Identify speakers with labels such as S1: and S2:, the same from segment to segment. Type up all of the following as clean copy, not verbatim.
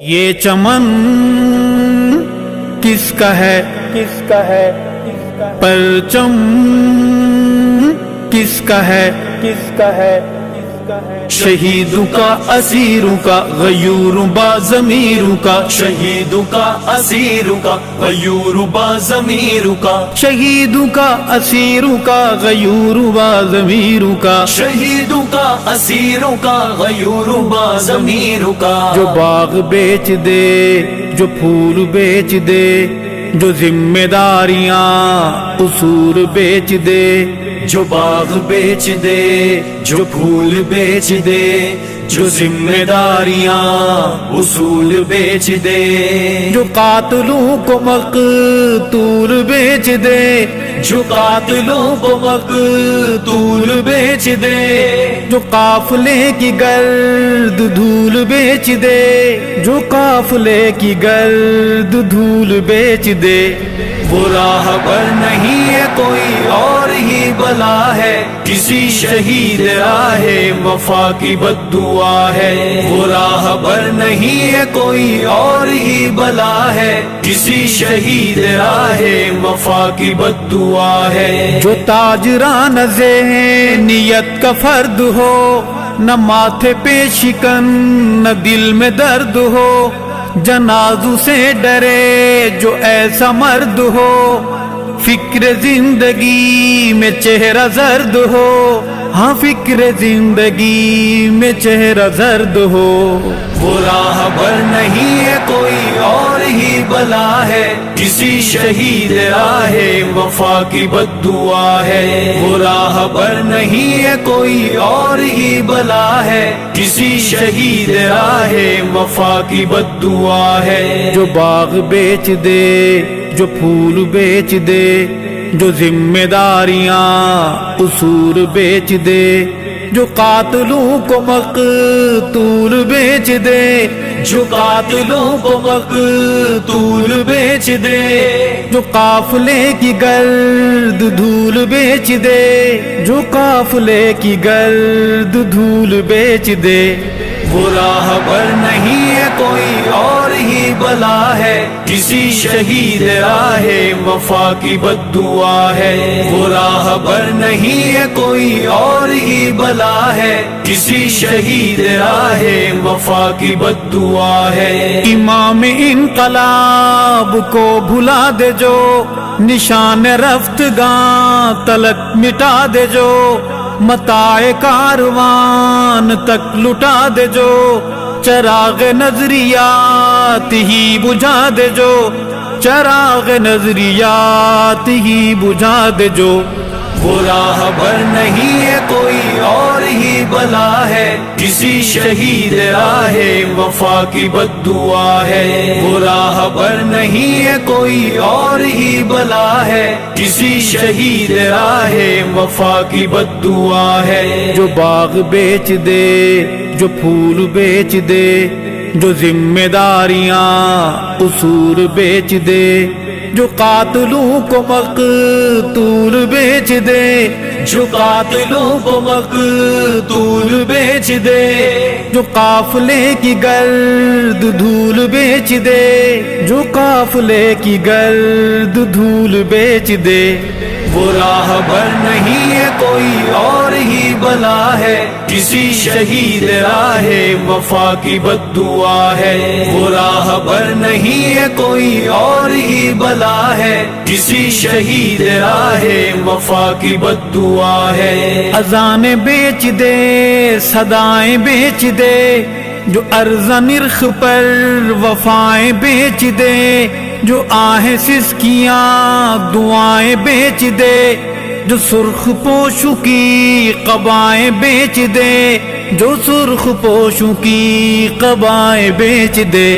S1: یہ چمن کس کا ہے، کس کا ہے، پرچم کس کا ہے، کس کا ہے، شہیدوں کا اسیروں کا غیور باضمیروں کا،
S2: شہیدوں کا اسیروں کا غیور باضمیروں کا،
S1: شہیدوں کا اسیروں کا غیور باضمیروں کا،
S2: شہیدوں کا اسیروں کا غیور باضمیروں کا،
S1: جو باغ بیچ دے، جو پھول بیچ دے، جو ذمہ داریاں قصور بیچ دے،
S2: جو باغ بیچ دے، جو پھول بیچ دے، جو ذمہ داریاں اصول بیچ دے،
S1: جو قاتلوں کو مقتول بیچ دے،
S2: جو قاتلوں کو مقتول بیچ دے،
S1: جو قافلے کی گرد دھول بیچ دے، جو قافلے کی گرد دھول بیچ دے،
S2: وہ راہ پر نہیں ہے کوئی اور ہی بلا ہے، کسی شہید راہ وفا کی بد دعا ہے، وہ راہ پر نہیں ہے کوئی اور ہی بلا ہے، کسی شہید راہ وفا کی بد دعا ہے،
S1: جو تاجران ذہنیت کا فرد ہو، نہ ماتھے پہ شکن نہ دل میں درد ہو، جنازوں سے ڈرے جو ایسا مرد ہو، فکر زندگی میں چہرہ زرد ہو، ہاں فکر زندگی میں چہرہ زرد ہو،
S2: وہ راہ پر نہیں ہے کوئی اور ہی بلا ہے، کسی شہید راہ وفا کی بد دعا ہے، وہ راہ پر نہیں ہے کوئی اور ہی بلا ہے، کسی شہید راہ وفا کی بد دعا ہے،
S1: جو باغ بیچ دے، جو پھول بیچ دے، جو ذمہ داریاں قصور بیچ دے، جو قاتلوں کو مقتول بیچ دے،
S2: جو قاتلوں کو مقتول بیچ دے،
S1: جو قافلے کی گرد دھول بیچ دے، جو قافلے کی گرد دھول بیچ دے،
S2: وہ راہ پر نہیں ہے کوئی اور ہی بلا ہے، کسی شہید راہ وفا کی بد دعا ہے، وہ راہ پر نہیں ہے کوئی اور ہی بلا ہے، کسی شہید راہ وفا کی بد دعا ہے،
S1: امام انقلاب کو بھلا دے جو، نشان رفتگاں تلک مٹا دے جو، متاع کاروان تک لٹا دے جو، چراغ نظریات ہی بجھا دے جو، چراغ نظریات ہی بجھا دے جو،
S2: وہ راہ پر نہیں ہے کوئی اور ہی بلا ہے، کسی شہید راہ وفا کی بد دعا ہے، وہ راہ پر نہیں ہے کوئی اور ہی بلا ہے، کسی شہید راہ وفا کی بد دعا ہے،
S1: جو باغ بیچ دے، جو پھول بیچ دے، جو ذمہ داریاں قصور بیچ دے، جو قاتلوں کو مقتول بیچ دے،
S2: جو قاتلوں کو مقتول بیچ دے،
S1: جو قافلے کی گرد دھول بیچ دے، جو قافلے کی گرد دھول بیچ دے،
S2: وہ راہ پر نہیں ہے کوئی اور ہی بلا ہے، کسی شہید راہ وفا کی بد دعا ہے، وہ راہ پر نہیں ہے کوئی اور ہی بلا ہے، کسی شہید راہ وفا کی بد دعا ہے،
S1: اذانیں بیچ دے، صدائیں بیچ دے، جو ارز نرخ پر وفائیں بیچ دے، جو آہیں سسکیاں دعائیں بیچ دے، جو سرخ پوشوں کی قبائیں بیچ دے، جو سرخ پوشوں کی قبائیں بیچ دے،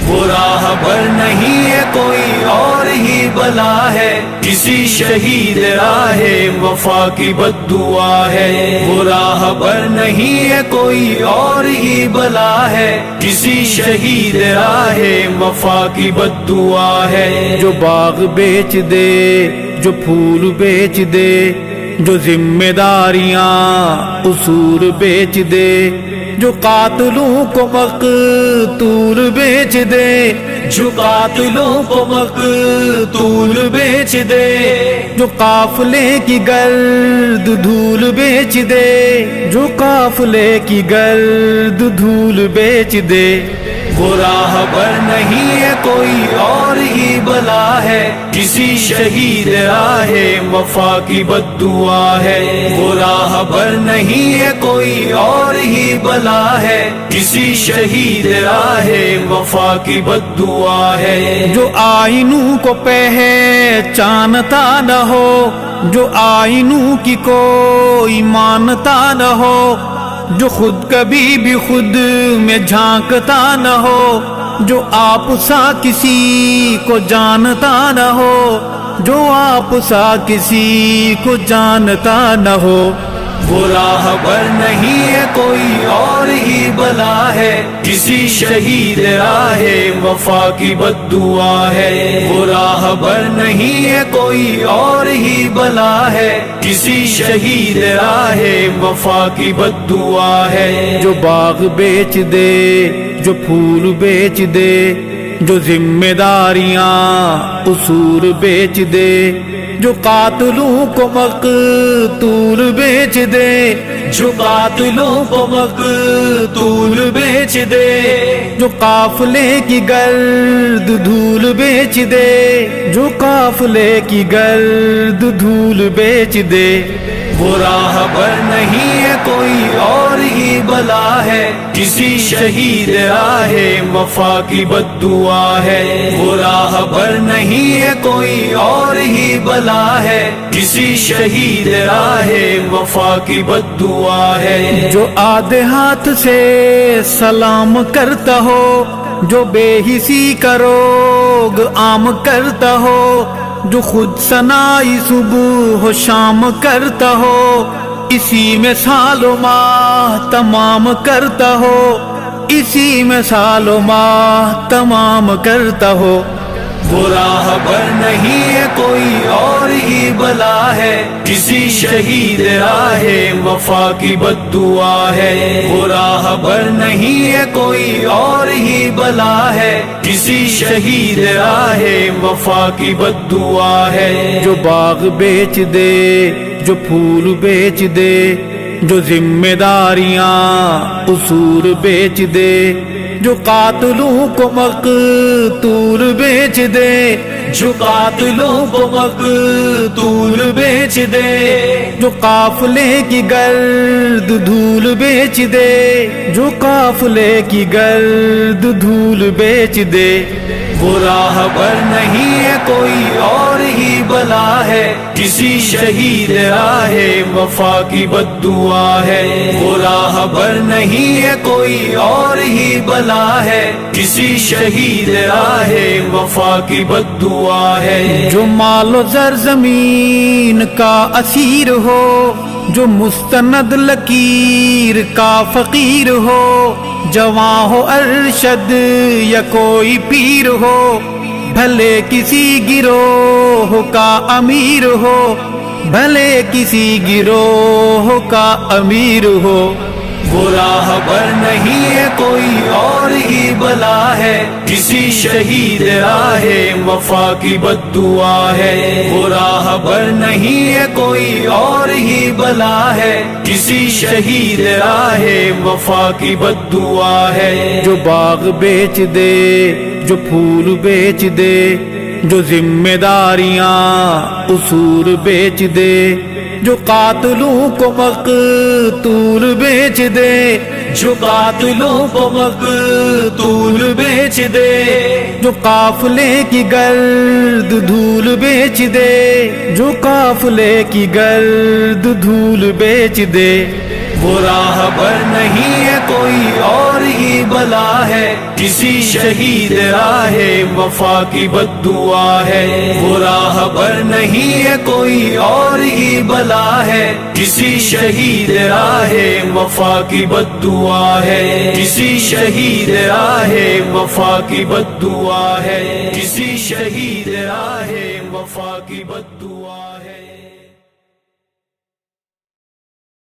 S2: وہ راہ پر نہیں ہے کوئی اور ہی بلا ہے، کسی شہید راہ وفا کی بد دعا ہے، وہ راہ پر نہیں ہے کوئی اور ہی بلا ہے، کسی شہید راہ وفا کی بد دعا ہے،
S1: جو باغ بیچ دے، جو پھول بیچ دے، جو ذمہ داریاں قصور بیچ دے، جو قاتلوں کو مقتول بیچ دے،
S2: جو قاتلوں کو مقتول بیچ دے،
S1: جو قافلے کی گرد دھول بیچ دے، جو قافلے کی گرد دھول بیچ دے،
S2: وہ راہبر نہیں ہے کوئی اور ہی بلا ہے، کسی شہید راہ وفا کی بد دعا ہے۔ وہ راہبر نہیں ہے کوئی اور ہی بلا ہے، کسی شہید راہ وفا کی بد دعا ہے۔
S1: جو آئینوں کو پہچانتا نہ ہو، جو آئینوں کی کوئی مانتا نہ ہو، جو خود کبھی بھی خود میں جھانکتا نہ ہو، جو آپ سا کسی کو جانتا نہ ہو، جو آپ سا کسی کو جانتا نہ ہو،
S2: وہ راہبر نہیں ہے کوئی اور ہی بلا ہے، کسی شہید راہ وفا کی بد دعا ہے۔ وہ راہبر نہیں ہے کوئی اور ہی بلا ہے، کسی شہید راہ وفا کی بد دعا ہے۔
S1: جو باغ بیچ دے، جو پھول بیچ دے، جو ذمہ داریاں اصول بیچ دے، جو قاتلوں کو مقتول بیچ دے،
S2: جو قاتلوں کو مقتول بیچ دے،
S1: جو قافلے کی گرد دھول بیچ دے، جو قافلے کی گرد دھول بیچ دے،
S2: وہ راہبر نہیں ہے کوئی اور ہی بلا ہے، کسی شہید راہ وفا کی بد دعا ہے۔ وہ راہبر نہیں ہے کوئی اور ہی بلا ہے، کسی شہید راہ وفا کی بد دعا ہے۔
S1: جو آدھے ہاتھ سے سلام کرتا ہو، جو بے حسی کا روگ عام کرتا ہو، جو خود ثنائی صبح و شام کرتا ہو، اسی میں سال و ماہ تمام کرتا ہو، اسی میں سال و ماہ تمام کرتا ہو،
S2: وہ راہبر نہیں ہے کوئی اور ہی بلا ہے، کسی شہید راہ وفا کی بد دعا ہے۔ وہ راہبر نہیں ہے کوئی اور ہی بلا ہے، کسی شہید راہ وفا کی بد دعا ہے۔
S1: جو باغ بیچ دے، جو پھول بیچ دے، جو ذمہ داریاں اصول بیچ دے، جو قاتلوں کو مقتول بیچ دے،
S2: جو قاتلوں کو مقتول بیچ دے،
S1: جو قافلے کی گرد دھول بیچ دے، جو قافلے کی گرد دھول بیچ دے،
S2: وہ راہبر نہیں ہے کوئی اور ہی بلا ہے، کسی شہید راہ وفا کی بد دعا ہے۔ وہ راہبر نہیں ہے کوئی اور ہی بلا ہے، کسی شہید راہ وفا کی بد دعا ہے۔
S1: جو مال و زر زمین کا اسیر ہو، جو مستند لکیر کا فقیر ہو، جواں ہو ارشد یا کوئی پیر ہو، بھلے کسی گروہ کا امیر ہو، بھلے کسی گروہ کا امیر ہو،
S2: وہ راہبر نہیں ہے کوئی اور ہی بلا ہے، کسی شہید راہ وفا کی بد دعا ہے۔ وہ راہبر نہیں ہے کوئی اور ہی بلا ہے، کسی شہید راہ وفا کی بد دعا ہے۔
S1: جو باغ بیچ دے، جو پھول بیچ دے، جو ذمہ داریاں اصول بیچ دے، جو قاتلوں کو مقتول بیچ دے،
S2: جو قاتلوں کو مقتول بیچ دے،
S1: جو قافلے کی گرد دھول بیچ دے، جو قافلے کی گرد دھول بیچ دے،
S2: وہ راہبر نہیں ہے کوئی اور ہی بلا ہے، کسی شہید راہ وفا کی بد دعا ہے۔ وہ راہبر نہیں ہے کوئی اور ہی بلا ہے، کسی شہید راہ وفا کی بد دعا ہے۔ کسی شہید راہ وفا کی بد دعا ہے، کسی شہید راہ وفا کی بد دعا